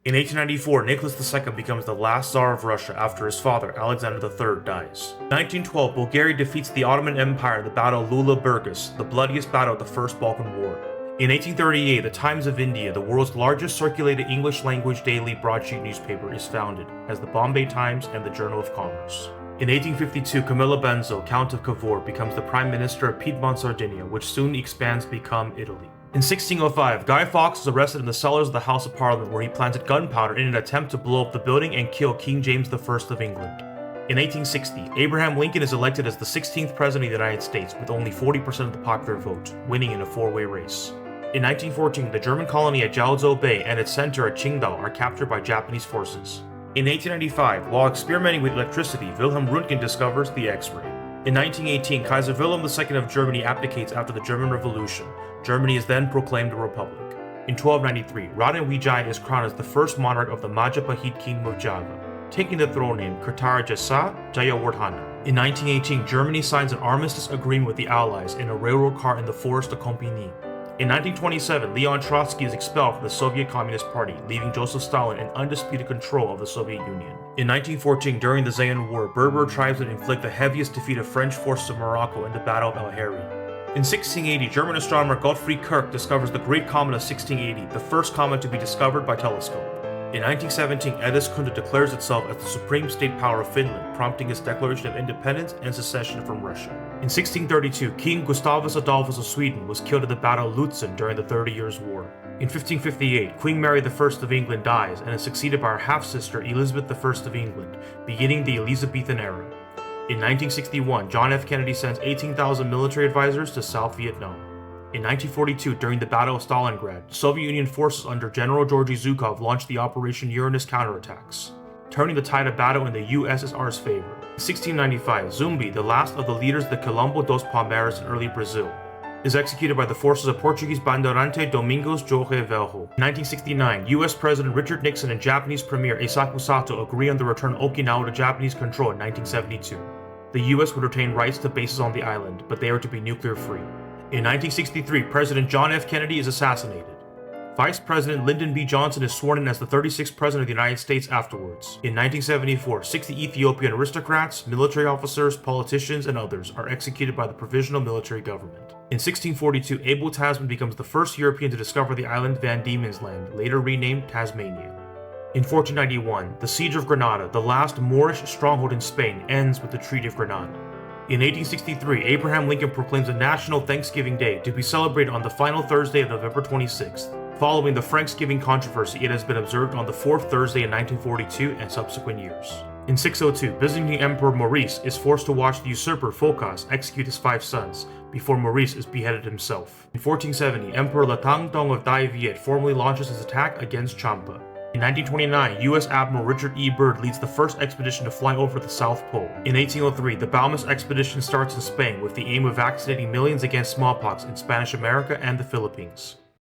In 1894, Nicholas II becomes the last Tsar of Russia after his father, Alexander III, dies. In 1912, Bulgaria defeats the Ottoman Empire in the Battle of Lula Burgas, the bloodiest battle of the First Balkan War. In 1838, the Times of India, the world's largest circulated English-language daily broadsheet newspaper, is founded, as the Bombay Times and the Journal of Commerce. In 1852, Camillo Benso, Count of Cavour, becomes the Prime Minister of Piedmont, Sardinia, which soon expands to become Italy. In 1605, Guy Fawkes was arrested in the cellars of the House of Parliament where he planted gunpowder in an attempt to blow up the building and kill King James I of England. In 1860, Abraham Lincoln is elected as the 16th President of the United States with only 40% of the popular vote, winning in a four-way race. In 1914, the German colony at Jiaozhou Bay and its center at Qingdao are captured by Japanese forces. In 1895, while experimenting with electricity, Wilhelm Röntgen discovers the X-ray. In 1918, Kaiser Wilhelm II of Germany abdicates after the German Revolution. Germany is then proclaimed a republic. In 1293, Raden Wijaya is crowned as the first monarch of the Majapahit Kingdom of Java, taking the throne name Kertara Jasa Jayawardhana. In 1918, Germany signs an armistice agreement with the Allies in a railroad car in the forest of Compagnie. In 1927, Leon Trotsky is expelled from the Soviet Communist Party, leaving Joseph Stalin in undisputed control of the Soviet Union. In 1914, during the Zayan War, Berber tribes would inflict the heaviest defeat of French forces of Morocco in the Battle of El Harri. In 1680, German astronomer Gottfried Kirch discovers the Great Comet of 1680, the first comet to be discovered by telescope. In 1917, Ediskunta declares itself as the supreme state power of Finland, prompting its declaration of independence and secession from Russia. In 1632, King Gustavus Adolphus of Sweden was killed at the Battle of Lutzen during the 30 Years' War. In 1558, Queen Mary I of England dies and is succeeded by her half-sister Elizabeth I of England, beginning the Elizabethan era. In 1961, John F. Kennedy sends 18,000 military advisors to South Vietnam. In 1942, during the Battle of Stalingrad, Soviet Union forces under General Georgy Zhukov launched the Operation Uranus counterattacks, turning the tide of battle in the USSR's favor. In 1695, Zumbi, the last of the leaders of the Quilombo dos Palmeiras in early Brazil, is executed by the forces of Portuguese Bandeirante Domingos Jorge Velho. In 1969, US President Richard Nixon and Japanese Premier Eisaku Sato agree on the return of Okinawa to Japanese control in 1972. The US would retain rights to bases on the island, but they are to be nuclear-free. In 1963, President John F. Kennedy is assassinated. Vice President Lyndon B. Johnson is sworn in as the 36th President of the United States afterwards. In 1974, 60 Ethiopian aristocrats, military officers, politicians, and others are executed by the Provisional Military Government. In 1642, Abel Tasman becomes the first European to discover the island Van Diemen's Land, later renamed Tasmania. In 1491, the Siege of Granada, the last Moorish stronghold in Spain, ends with the Treaty of Granada. In 1863, Abraham Lincoln proclaims a National Thanksgiving Day to be celebrated on the final Thursday of November 26th. Following the Franksgiving controversy, it has been observed on the fourth Thursday in 1942 and subsequent years. In 602, Byzantine Emperor Maurice is forced to watch the usurper Phocas execute his 5 sons, before Maurice is beheaded himself. In 1470, Emperor Latangtong of Dai Viet formally launches his attack against Champa. In 1929, U.S. Admiral Richard E. Byrd leads the first expedition to fly over the South Pole. In 1803, the Balmas expedition starts in Spain with the aim of vaccinating millions against smallpox in Spanish America and the Philippines.